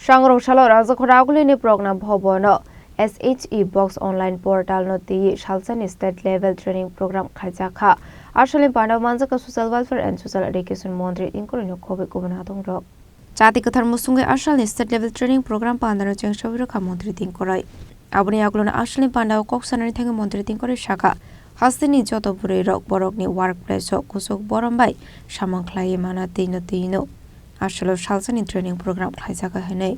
Sangrong Rajakhoragulini program Bhobono SHE Box online portal no the Shalsan State Level Training Program Khajaka Ashalim Panda Manzaka Social Welfare and Social Education Mondri Inkorino Kobe Gubernadong Rock Jati Kathar Musunga Ashal State Level Training Program Pandano Changshavira Kamondri Tinkorai Abuni Agluna Ashalim Panda Coxan and Tanga Mondri Tinkori Shaka Hastini Jotopuri Rock Borogni Workplace Kusuk Borombai Shaman Clay Mana Tino Ashalo Shalsan Training Program Khajaka Hene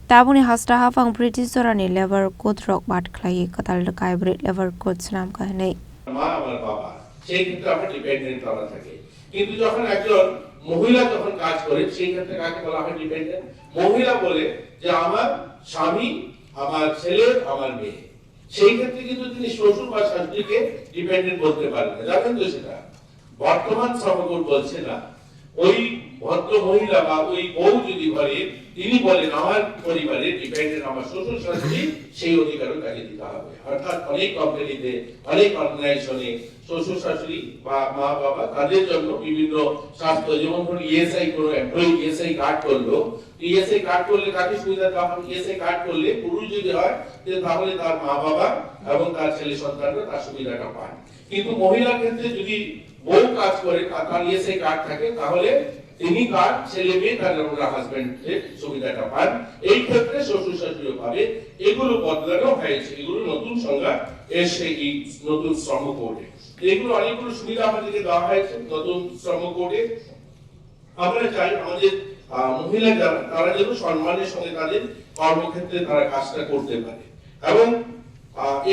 Tabuni hasta hafang British Zorani lever code rock bat clay Katal Kaibrit lever code Snam Kahane. মা আমার বাবা সেই ক্ষেত্রে আমরা dependent করা থাকে কিন্তু যখন একজন মহিলা যখন কাজ করে সেই ক্ষেত্রে কাকে বলা হয় ডিপেন্ডেন্ট মহিলা বলে যে আমার স্বামী আমার ছেলে আমার মেয়ে সেই ক্ষেত্রে কিন্তু তিনি শ্বশুর বা শাশুড়িকে ডিপেন্ডেন্ট বলতে পারেন না জানেন তো সেটা বর্তমান সমকোণ বলছে না ওই ভদ্র মহিলা বা ওই বউ যদি বলে তিনি বলেন আমার পরিবারে ডিপেন্ডেন্ট আমার শ্বশুর শাশুড়ি সেই অধিকারও তাকে দিতে হবে অর্থাৎ অনেক কোম্পানিতে অনেক অর্গানাইজেশনে শ্বশুর শাশুড়ি বা মা বাবা তাদের জন্য বিভিন্ন স্বাস্থ্য যেমন ধরুন ইএসআই কোনো এমপ্লয়ি ইএসআই কার্ড করলো ইএসআই কার্ড করলে কাকে সুবিধা দেওয়া হবে ইএসআই কার্ড করলে পুরুষ যদি হয় তাহলে তার মা বাবা এবং তার ছেলে সন্তানরা তার সুবিধাটা পায় কিন্তু মহিলার ক্ষেত্রে যদি বউ কাজ করে তার ইএসআই কার্ড থাকে তাহলে তিনি তার ছেলে মেয়ে তার হাজবেন্ডের সুবিধাটা পান এই ক্ষেত্রে শ্বশুর শাশুড়িও পাবে এগুলো বদলানো হয়েছে এগুলো নতুন সংজ্ঞা এসে এই নতুন শ্রম কোডে এগুলো অনেকগুলো সুবিধা আমাদেরকে দেওয়া হয়েছে নতুন শ্রম কোডে আমরা চাই আমাদের মহিলা যারা তারা যেন সম্মানের সঙ্গে তাদের কর্মক্ষেত্রে তারা কাজটা করতে পারে এবং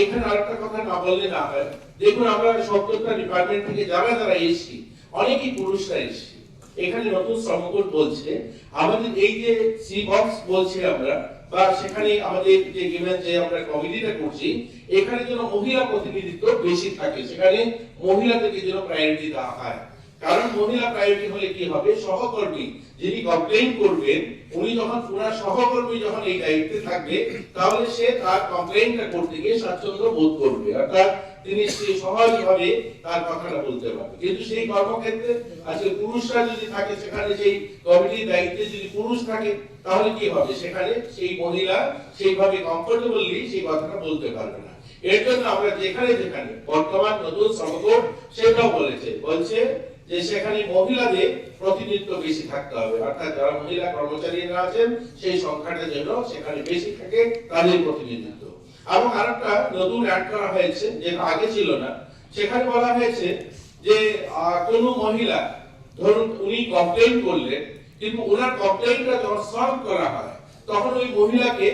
এখানে আরেকটা কথা না বললে না হয় দেখুন আমরা ৭০টা ডিপার্টমেন্ট থেকে যারা যারা এসেছি অনেকেই পুরুষরা এসেছি এখানে নতুন শ্রমকোড বলছে আমাদের এই যে সি বক্স বলছি আমরা বা সেখানে আমাদের যে গিভেন যে আমরা কমিটিটা করছি এখানে যেন মহিলা প্রতিনিধিত্ব বেশি থাকে সেখানে মহিলাদেরকে যেন প্রায়োরিটি দেওয়া হয় কারণ মহিলা প্রায়োরিটি হলে কি হবে সহকর্মী যিনি কমপ্লেইন করবেন উনি যখন পুরো সহকর্মী যখন এই দায়িত্বে থাকবে তাহলে সে তার কমপ্লেইনটা করতে গিয়ে স্বাচ্ছন্দ্য বোধ করবে অর্থাৎ তিনি সহজভাবে তার কথাটা বলতে পারবে কিন্তু সেই কর্মক্ষেত্রে আজকে পুরুষরা যদি থাকে সেখানে সেই কমিটির দায়িত্বে যদি পুরুষ থাকে তাহলে কি হবে সেখানে সেই মহিলা সেইভাবে কমফোর্টেবলি সেই কথাটা বলতে পারবে না এর জন্য আমরা যেখানে বর্তমান নতুন শ্রমকোড সেটাও বলছে যে সেখানে মহিলাদের প্রতিনিধিত্ব বেশি থাকতে হবে অর্থাৎ যারা মহিলা কর্মচারীরা আছেন সেই সংখ্যাটা যেন সেখানে বেশি থাকে তাদের প্রতিনিধিত্ব এবং আরেকটা নতুন অ্যাড করা হয়েছে যেটা আগে ছিল না সেখানে বলা হয়েছে যে কোন মহিলা ধরুন উনি কমপ্লেইন করলেন কিন্তু ওনার কমপ্লেইনটা যখন সলভ করা হয় তখন ওই মহিলাকে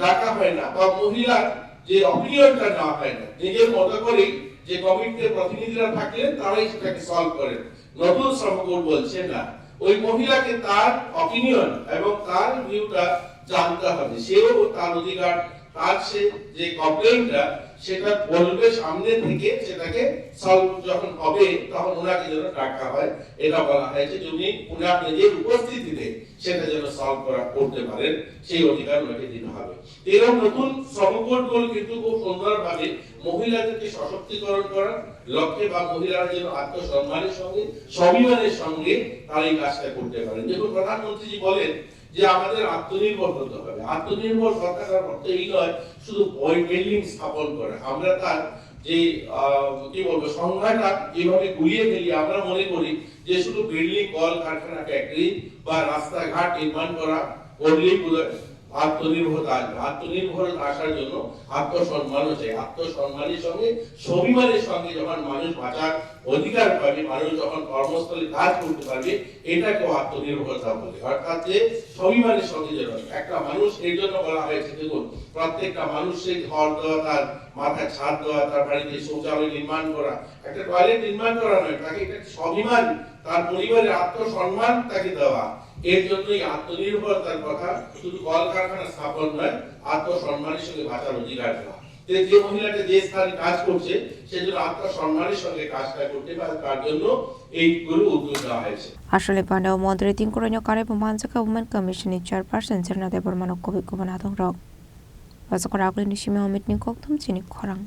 ডাকা হয় না বা মহিলার যে অপিনিয়নটা নেওয়া হয় না নিজের মতো করেই যে কমিটিতে প্রতিনিধিরা থাকলেন তারাই সেটাকে সলভ করেন নতুন শ্রমকোড বলছে না ওই মহিলাকে তার অপিনিয়ন এবং তার ভিউটা জানতে হবে সেও তার অধিকার তার সে যে কমপ্লেইনটা সেটা বলবে সামনে থেকে সেটাকে সলভ যখন হবে তখন ওনাকে যেন ডাকা হয় এটা বলা হয়েছে যদি ওনার নিজের উপস্থিতিতে সেটা যেন সলভ করতে পারেন সেই অধিকার ওনাকে দিতে হবে এরকম নতুন শ্রমকোডগুলো কিন্তু খুব সুন্দরভাবে মহিলাদেরকে সশক্তিকরণ করার লক্ষ্যে বা মহিলারা যেন আত্মসম্মানের সঙ্গে স্বাভিমানের সঙ্গে তারা এই কাজটা করতে পারেন দেখুন প্রধানমন্ত্রীজি বলেন যে আমাদের আত্মনির্ভর হতে হবে আত্মনির্ভর সরকার অর্থ এই নয় শুধু বিল্ডিং স্থাপন করা আমরা তার যে কি বলবো সংখ্যাটা যেভাবে গুলিয়ে ফেলি আমরা মনে করি যে শুধু বিল্ডিং কল কারখানা ফ্যাক্টরি বা রাস্তাঘাট নির্মাণ করা করলেই আত্মনির্ভরতা আসবে আত্মনির্ভরতা আসার জন্য আত্মসম্মানও চাই আত্মসম্মানের সঙ্গে স্বাভিমানের সঙ্গে যখন মানুষ বাঁচার অধিকার পাবে মানুষ যখন কর্মস্থলে কাজ করতে পারবে এটাকেও আত্মনির্ভরতা বলে অর্থাৎ যে স্বাভিমানের সঙ্গে যেন একটা মানুষ এই জন্য বলা হয়েছে দেখুন প্রত্যেকটা মানুষের ঘর দেওয়া তার মাথায় ছাদ দেওয়া তার বাড়িতে শৌচালয় নির্মাণ করা একটা টয়লেট নির্মাণ করা নয় তাকে একটা স্বাভিমান তার পরিবারের আত্মসম্মান তাকে দেওয়া এর জন্যই আত্মনির্ভরতার কথা শুধু কলকারখানা স্থাপন নয় আত্মসম্মানের সঙ্গে বাঁচার অধিকার দেওয়া যে মহিলাটা যে স্থানে কাজ করছে সেজন্য আত্মসম্মানের সঙ্গে কাজটা করতে পারে তার জন্য এইগুলো উদ্যোগ নেওয়া হয়েছে আসলে পান্ডাও মন্ত্রী তিন করণীয় কারে মানজাকা উমেন কমিশনের চেয়ারপারসন জেরনা দেবর মানক কবি কুমানাদং রক বাসকর আগলি নিশিমে অমিত নিকক থম চিনি খরাং